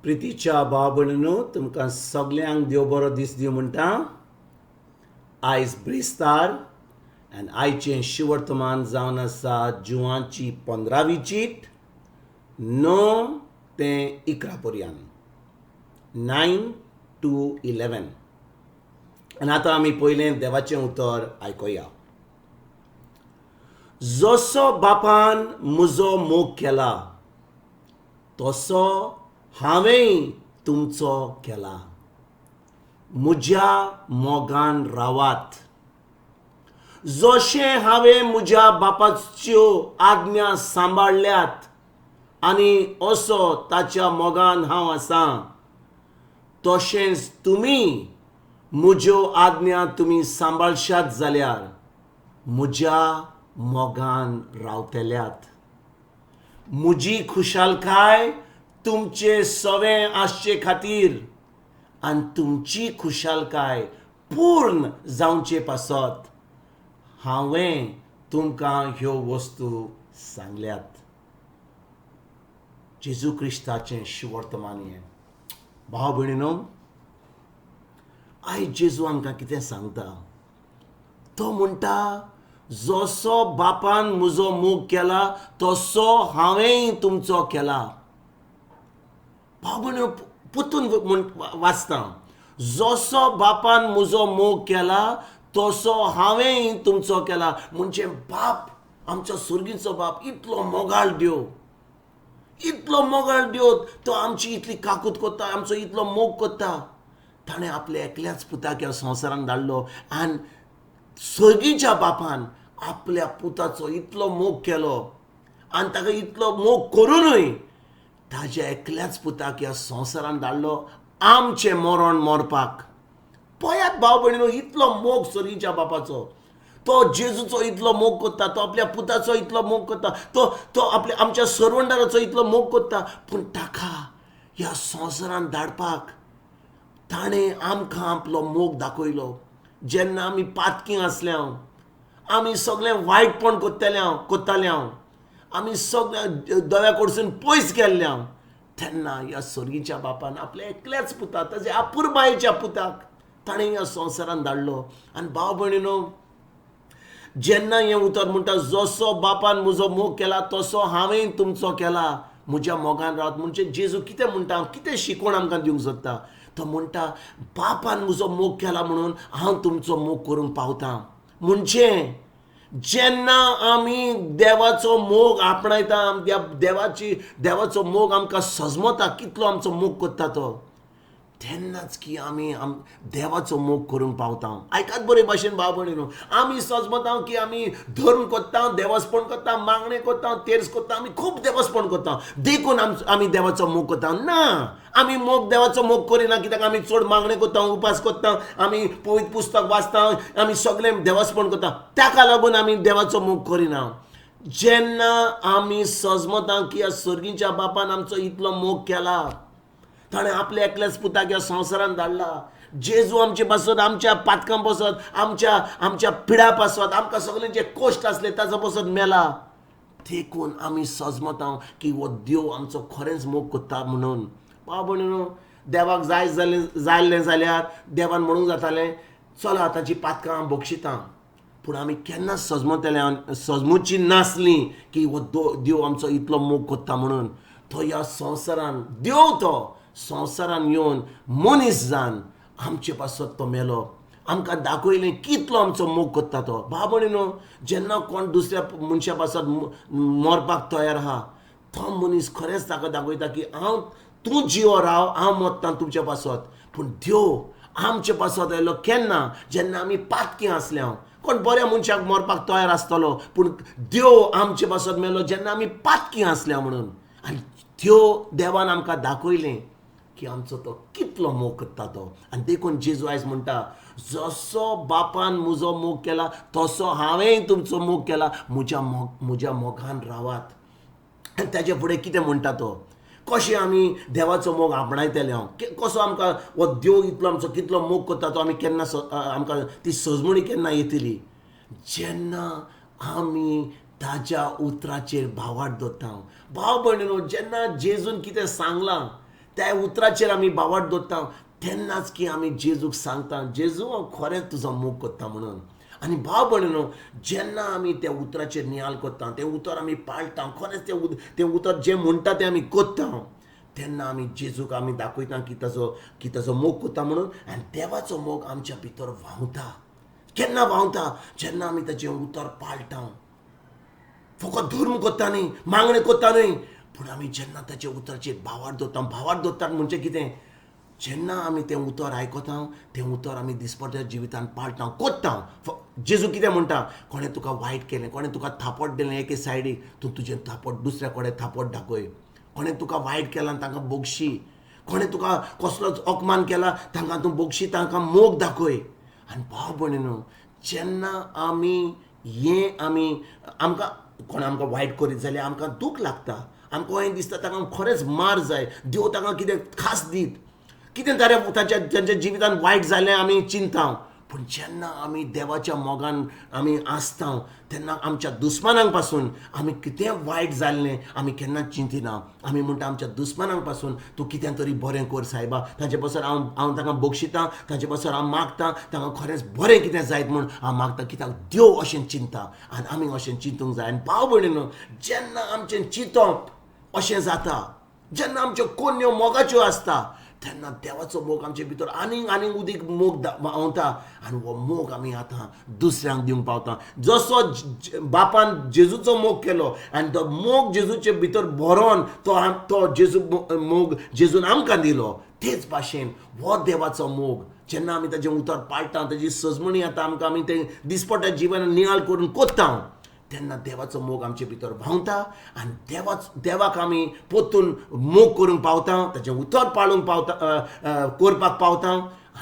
प्रितीच्या भाव भयणीनो, तुमकां सगल्यांक देव बरो दीस दिवं म्हणटा. आयज ब्रेस्तार आनी आयचें शिवर्तमान जावन आसा जुवांची 15वी चीट 9 ते 11 पर्यंत 9 to 11. आनी आतां आमी पयलें देवाचें उतर आयकुया. जसो बापान म्हजो मोग केला तसो हांवें तुमचो केला. म्हज्या मोगान रावात. जशें हांवें म्हज्या बापाच्यो आज्ञा सांबाळल्यात आनी असो ताच्या मोगान हांव आसां, तशेंच तुमी म्हज्यो आज्ञा तुमी सांबाळशात जाल्यार म्हज्या मोगान रावतल्यात. म्हजी खुशालकाय तुमचे सवें आसचे खातीर आनी तुमची खुशालकाय पूर्ण जावचे पासत हांवें तुमकां ह्यो वस्तू सांगल्यात. जेजू क्रिस्ताचें शिवर्तमान हें. भाव भयणीनो, आयज जेजू आमकां कितें सांगता. तो म्हणटा, जसो बापान म्हजो मोग केला तसो हांवें तुमचो केला. भाव भयणीनो, पुतून वाचता. जसो बापान म्हजो मोग केला तसो हांवें तुमचो केला. म्हणजे बाप, आमचो सुर्गीचो बाप इतलो मोगाळ देव, इतलो मोगाळ देव, तो आमची इतली काकूत करता, आमचो इतलो मोग करता. ताणें आपल्या एकल्याच पुताक ह्या संवसारान धाडलो आनी सर्गीच्या बापान आपल्या पुताचो इतलो मोग केलो आनी ताका इतलो मोग करूनय ताज्या एकल्याच पुताक ह्या संवसारान धाडलो आमचें मरण मरपाक. पळयात भाव भयणीनो, इतलो मोग सर्गीच्या बापाचो. तो जेजूचो इतलो मोग करता, तो आपल्या पुताचो इतलो मोग करता, तो आपल्या आमच्या सर्वंडाराचो इतलो मोग करता. पूण ताका ह्या संवसारान धाडपाक ताणें आमकां आपलो मोग दाखयलो. जेन्ना आमी पातकी आसल्या, आमी सगळें वायटपण कोत्ताले, आमी सगळ्या दोव्या कडसून पयस गेल्ल्या, तेन्ना ह्या सर्गीच्या बापान आपल्या एकल्याच पुताक, ताच्या आपुरबायेच्या पुताक ताणें ह्या संवसारान धाडलो. आनी भाव भयणीनो, जेन्ना हें उतर म्हणटा, जसो बापान म्हजो मोग केला तसो हांवें तुमचो केला, म्हज्या मोगान रावत. म्हणजे जेजू कितें म्हणटा, कितें शिकवण आमकां दिवंक सोदता. तो म्हणटा, बापान म्हजो मोग केला म्हणून हांव तुमचो मोग करूंक पावतां. म्हणजे जेन्ना आमी देवाचो मोग आपणायता, देवाचो मोग आमकां सजमता, कितलो आमचो मोग करता तो, तेन्नाच की आमी देवाचो मोग करूंक पावता. आयकात बरे भाशेन भाव भयणीनो, आमी सजमता की आमी धर्म करता, देवस्पण करता, मागणें करता, तेर्स करता, आमी खूब देवस्पण करता, देखून आमी देवाचो मोग करता. ना, आमी देवाचो मोग करिना, कित्याक आमी चड मागणें करता, उपास करता, आमी पवित्र पुस्तक वाचता, आमी सगळें देवस्पण करता, ताका लागून आमी देवाचो मोग करिना. जेन्ना आमी सजमता की ह्या सर्गीच्या बापान आमचो इतलो मोग केला, ताणें आपल्या एकल्याच पुताक ह्या संवसारान धाडला. जेजू आमचे पासत, आमच्या पातकां पासत, आमच्या पिड्या पासत, आमकां सगळे जे कोश्ट असले ताचो पासत मेला. देखून आमी सजमता की हो देव आमचो खरेंच मोग करता म्हणून. भाव भयणीनो, देवाक जायल्लें जाल्यार देवान म्हणूंक जातालें, चला ताची पातकां भोगशिता. पूण आमी केन्नाच सजमुची नासलीं की हो देव आमचो इतलो मोग करता म्हणून. तो ह्या संवसारान, देव तो संवसारान येवन मनीस जावन आमचे पासत तो मेलो. आमकां दाखयलें कितलो आमचो मोग करता तो. भाव भयणीनो, जेन्ना कोण दुसऱ्या मनशा पासत मरपाक तयार आहा, तो मनीस खरेंच ताका दाखयता की तूं जिवो राव, हांव मरतां तुमच्या पासत. पूण देव आमचे पासत आयलो केन्ना, जेन्ना आमी पातकी आसल्या. कोण बऱ्या मनशाक मरपाक तयार आसतलो, पूण देव आमचे पासत मेलो जेन्ना आमी पातकी आसल्या म्हणून. आनी देवान आमकां दाखयलें की आमचो तो कितलो मोग करता तो. आनी देखून जेजू आयज म्हणटा, जसो बापान म्हजो मोग केला तसो हांवें तुमचो मोग केला, म्हज्या मोगान रावात. आनी ताचे फुडें कितें म्हणटा तो, कशें आमी देवाचो मोग आपणायतले, कसो आमकां हो देव इतलो आमचो कितलो मोग करता तो आमी केन्ना आमकां ती सजमणी केन्ना येतली, जेन्ना आमी ताच्या उतराचेर भावार्थ दवरता. भाव भयणीनो, जेन्ना जेजून कितें सांगलां त्या उतराचेर आमी बावाट दवरता तेन्नाच की आमी जेजूक सांगता जेजू हांव खरेंच तुजो मोग करता म्हणून. आनी भाव भयणीनो, जेन्ना आमी त्या उतराचेर नियाळ करता, तें उतर आमी पाळटा, खरेंच तें उतर जें म्हणटा तें आमी करता, तेन्ना आमी जेजूक आमी दाखयता की ताजो मोग करता म्हणून. आनी देवाचो मोग आमच्या भितर व्हांवता. केन्ना व्हांवता? जेन्ना आमी ताचें उतर पाळटा. फकत धर्म करता न्ही, मागणें करता न्ही, पूण आमी जेन्ना ताचे उतराचेर भावार्थ दवरतात म्हणजे कितें? जेन्ना आमी तें उतर आयकता, तें उतर आमी दिसपट्या जिवितांत पाळटा, करता. जेजू कितें म्हणटा? कोणें तुका वायट केलें, कोणें तुका थापट दिलें एके सायडीक, तूं तुजें थापट दुसऱ्या कडेन थापट दाखय. कोणें तुका वायट केलां तांकां बोगशी. कोणें तुका कसलोच अपमान केला तांकां तूं बोगशी, तांकां मोग दाखय. आनी भाव भयणीनो, जेन्ना आमकां कोणें आमकां वायट करीत जाल्यार आमकां दूख लागता. आमकां हें दिसता तांकां खरेंच मार जाय, देव तांकां कितें खास दीत, कितें तरी तांच्या जिवितांत वायट जालें आमी चिंता. पूण जेन्ना आमी देवाच्या मोगान आमी आसता तेन्ना आमच्या दुस्मानांक पासून आमी कितें वायट जाल्लें आमी केन्नाच चिंतिना. आमी म्हणटा आमच्या दुस्मानांक पासून तूं कितें तरी बरें कर सायबा, ताचे पासून हांव तांकां बक्षितां, ताचे पासून हांव मागतां तांकां खरेंच बरें कितें जायत म्हूण हांव मागतां, कित्याक देव अशें चिंता आनी आमी अशें चिंतूंक जाय. आनी भाव भयणीनो, जेन्ना आमचें चिंतप अशें जाता, जेन्ना आमच्यो कोन्यो मोगाच्यो आसता, तेन्ना देवाचो मोग आमचे भितर आनीक उदीक मोग व्हांवता. आनी हो मोग आमी आतां दुसऱ्यांक दिवंक पावता. जसो बापान जेजूचो मोग केलो आनी तो मोग जेजूचे भितर भरोन तो जेजू मोग जेजून आमकां दिलो, तेच भाशेन हो देवाचो मोग जेन्ना आमी ताजें उतर पाळटा, ताजी सजमणी आतां आमी तें दिसपट्या जिवनान नियाळ करून कोत्ता, तेन्ना देवाचो मोग आमचे भितर व्हांवता. आनी देवाक आमी पोत्तून मोग करूंक पावता, ताचें उतर पाळूंक करपाक पावता.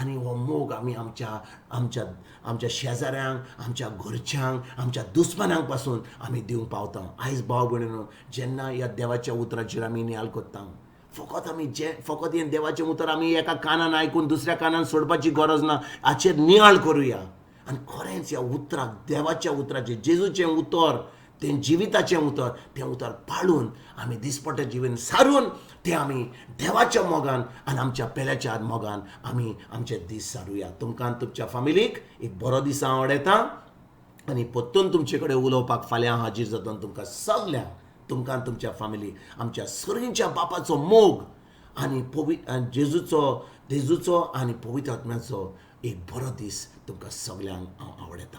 आनी हो मोग आमी आमच्या शेजाऱ्यांक, आमच्या घरच्यांक, आमच्या दुस्मानांक पासून आमी दिवंक पावता. आयज भाव भयणीनो, जेन्ना ह्या देवाच्या उतराचेर आमी नियाळ करता, फकत हें देवाचें उतर आमी एका कानान आयकून दुसऱ्या कानान सोडपाची गरज ना, हाचेर नियाळ करुया. आनी खरेंच ह्या उतराक, देवाच्या उतराचें, जेजूचें उतर, तें जिविताचें उतर, तें उतर पाळून आमी दिसपट्या जिवन सारून तें आमी देवाच्या मोगान आनी आमच्या पेल्याच्या मोगान आमी आमचे दीस सारुया. तुमकां तुमच्या फॅमिलीक एक बरो दीस हांव आवडयता आनी परतून तुमचे कडेन उलोवपाक फाल्यां हाजीर जाता. तुमकां सगल्यांक, तुमकां तुमच्या फॅमिली, आमच्या सर्गींच्या बापाचो मोग आनी जेजूचो आनी पवित्र आत्म्याचो एक बरो दीस तुमकां सगल्यांक हांव आवडयता.